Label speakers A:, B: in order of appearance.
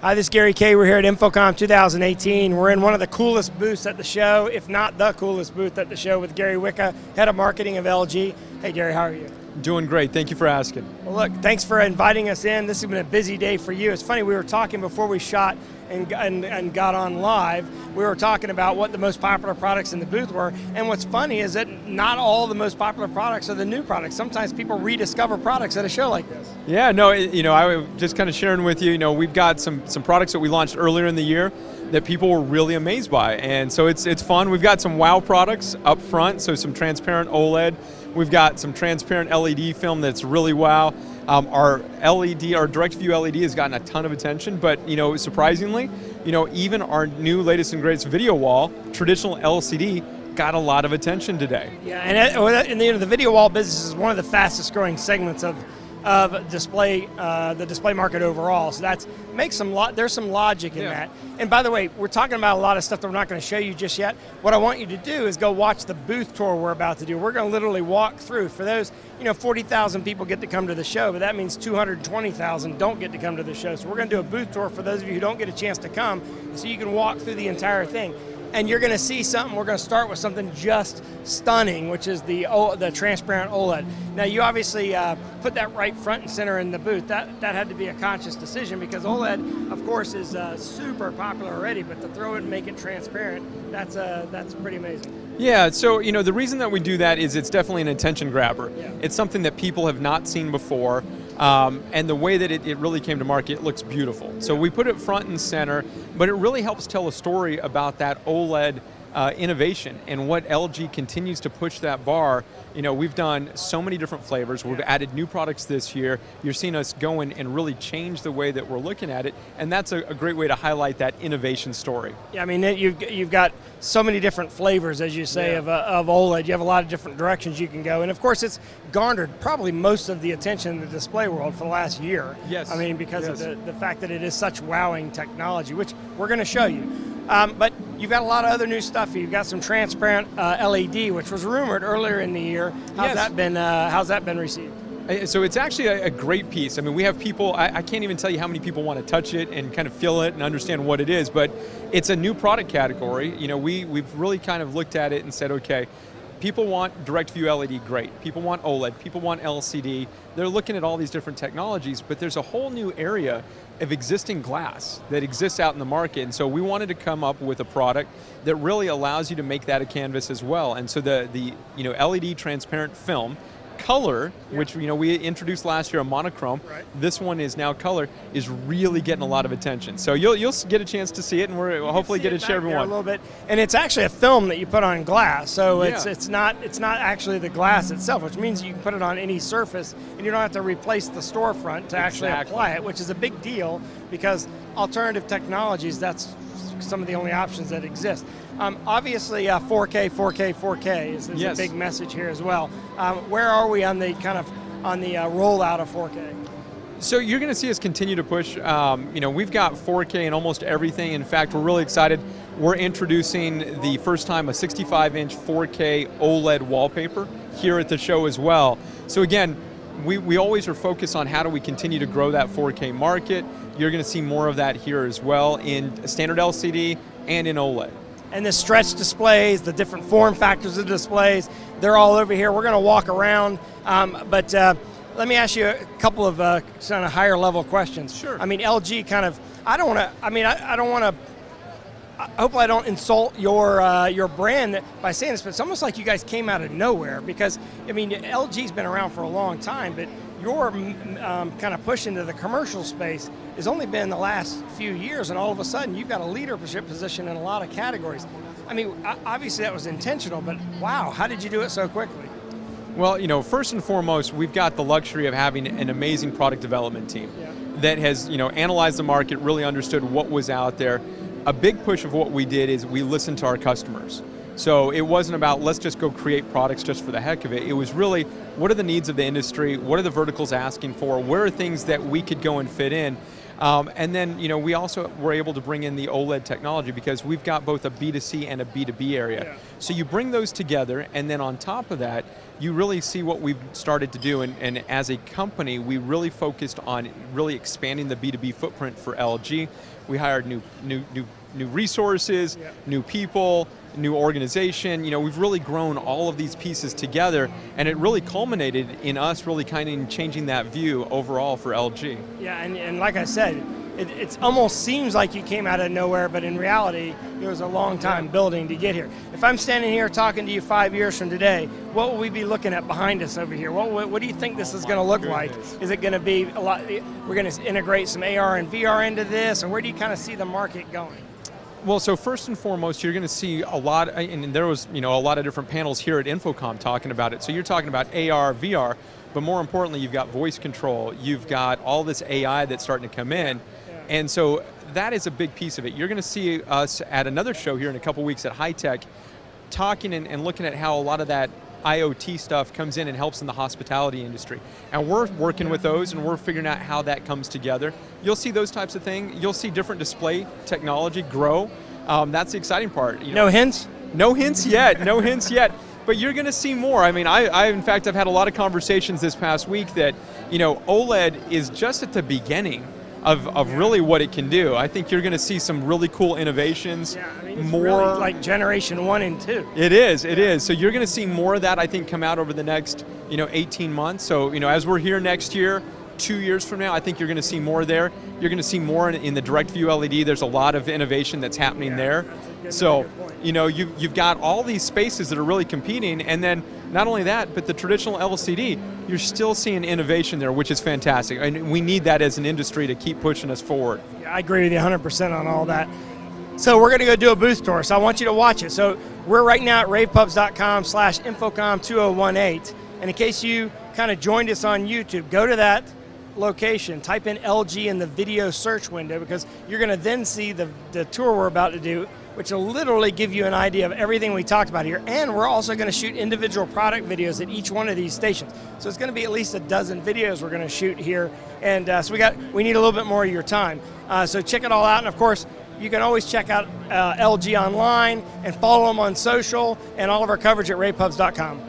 A: Hi, this is Garry Kayye. We're here at InfoComm 2018. We're in one of the coolest booths at the show, if not the coolest booth at the show, with Garry Wicka, Head of Marketing of LG. Hey, Garry, how are you?
B: Doing great. Thank you for asking.
A: Well, look, thanks for inviting us in. This has been a busy day for you. It's funny, we were talking before we shot and got on live. We were talking about what the most popular products in the booth were, and what's funny is that not all the most popular products are the new products. Sometimes people rediscover products at a show like this.
B: Yeah, no, I was just kind of sharing with you, we've got some products that we launched earlier in the year that people were really amazed by, and so it's fun. We've got some wow products up front, so some transparent OLED. We've got some transparent LED film that's really wow. Our LED, our direct view LED has gotten a ton of attention, but surprisingly, even our new latest and greatest video wall, traditional LCD, got a lot of attention today.
A: Yeah, and the video wall business is one of the fastest growing segments of display, the display market overall. So there's some logic in that. And by the way, we're talking about a lot of stuff that we're not going to show you just yet. What I want you to do is go watch the booth tour we're about to do. We're going to literally walk through. For those, 40,000 people get to come to the show, but that means 220,000 don't get to come to the show. So we're going to do a booth tour for those of you who don't get a chance to come, so you can walk through the entire thing. And you're going to see something. We're going to start with something just stunning, which is the transparent OLED. Now, you obviously put that right front and center in the booth. That had to be a conscious decision, because OLED, of course, is super popular already. But to throw it and make it transparent, that's pretty amazing.
B: Yeah. So the reason that we do that is it's definitely an attention grabber.
A: Yeah.
B: It's something that people have not seen before. And the way that it really came to market, it looks beautiful. So we put it front and center, but it really helps tell a story about that OLED innovation and what LG continues to push that bar. We've done so many different flavors. We've added new products this year. You're seeing us go in and really change the way that we're looking at it, and that's a great way to highlight that innovation story.
A: Yeah, I mean, you've got so many different flavors, as you say, of OLED. You have a lot of different directions you can go, and of course, it's garnered probably most of the attention in the display world for the last year.
B: Yes.
A: I mean, because of the fact that it is such wowing technology, which we're going to show you. But you've got a lot of other new stuff. You've got some transparent LED, which was rumored earlier in the year. How's that been received?
B: So it's actually a great piece. I mean, we have people, I can't even tell you how many people want to touch it and kind of feel it and understand what it is, but it's a new product category. We've really kind of looked at it and said, okay, people want direct view LED, great. People want OLED, people want LCD. They're looking at all these different technologies, but there's a whole new area of existing glass that exists out in the market. And so we wanted to come up with a product that really allows you to make that a canvas as well. And so the LED transparent film, color, which we introduced last year, a monochrome.
A: Right.
B: This one is now color, is really getting a lot of attention. So you'll get a chance to see it, and we'll hopefully get to share everyone
A: a little bit. And it's actually a film that you put on glass, so it's not actually the glass itself, which means you can put it on any surface, and you don't have to replace the storefront to actually apply it, which is a big deal, because alternative technologies, that's some of the only options that exist. Obviously, 4K, 4K, 4K is a big message here as well. Where are we on the rollout of 4K?
B: So you're going to see us continue to push. We've got 4K in almost everything. In fact, we're really excited. We're introducing the first time a 65-inch 4K OLED wallpaper here at the show as well. So again, we always are focused on how do we continue to grow that 4K market. You're going to see more of that here as well in standard LCD and in OLED.
A: And the stretch displays, the different form factors of displays, they're all over here. We're going to walk around, but let me ask you a couple of kind of higher level questions.
B: Sure.
A: I mean, LG kind of, I don't want to, hopefully I don't insult your brand by saying this, but it's almost like you guys came out of nowhere, because, I mean, LG's been around for a long time, but your kind of push into the commercial space has only been the last few years, and all of a sudden you've got a leadership position in a lot of categories. I mean, obviously that was intentional, but wow, how did you do it so quickly?
B: Well, first and foremost, we've got the luxury of having an amazing product development team that has, analyzed the market, really understood what was out there. A big push of what we did is we listened to our customers. So it wasn't about let's just go create products just for the heck of it. It was really, what are the needs of the industry? What are the verticals asking for? Where are things that we could go and fit in? And then, we also were able to bring in the OLED technology, because we've got both a B2C and a B2B area. So you bring those together, and then on top of that, you really see what we've started to do, and as a company, we really focused on really expanding the B2B footprint for LG. We hired new resources, new people, new organization. You know, we've really grown all of these pieces together, and it really culminated in us really kind of changing that view overall for LG.
A: Yeah, and like I said, it almost seems like you came out of nowhere, but in reality, it was a long time building to get here. If I'm standing here talking to you 5 years from today, what will we be looking at behind us over here? What do you think this is going to look like? Is it going to be a lot, we're going to integrate some AR and VR into this, or where do you kind of see the market going?
B: Well, so first and foremost, you're going to see a lot, and there was, you know, a lot of different panels here at InfoComm talking about it. So you're talking about AR, VR, but more importantly, you've got voice control, you've got all this AI that's starting to come in, and so that is a big piece of it. You're going to see us at another show here in a couple weeks at High Tech, talking and looking at how a lot of that IoT stuff comes in and helps in the hospitality industry. And we're working with those, and we're figuring out how that comes together. You'll see those types of things. You'll see different display technology grow. That's the exciting part. You know,
A: no hints?
B: No hints yet, no hints yet. But you're going to see more. I mean, in fact, I've had a lot of conversations this past week that, you know, OLED is just at the beginning of really what it can do. I think you're going to see some really cool innovations.
A: Yeah, I mean, it's really like generation 1 and 2.
B: It is. So you're going to see more of that, I think, come out over the next, 18 months. So, as we're here next year, 2 years from now, I think you're going to see more there. You're going to see more in the direct view LED. There's a lot of innovation that's happening there. So, you've got all these spaces that are really competing, and then not only that, but the traditional LCD, you're still seeing innovation there, which is fantastic. And we need that as an industry to keep pushing us forward.
A: Yeah, I agree with you 100% on all that. So we're going to go do a booth tour, so I want you to watch it. So we're right now at ravepubs.com/InfoComm2018. And in case you kind of joined us on YouTube, go to that location, type in LG in the video search window, because you're going to then see the tour we're about to do, which will literally give you an idea of everything we talked about here. And we're also going to shoot individual product videos at each one of these stations. So it's going to be at least a dozen videos we're going to shoot here. And so we need a little bit more of your time. So check it all out. And of course, you can always check out LG online and follow them on social and all of our coverage at ravepubs.com.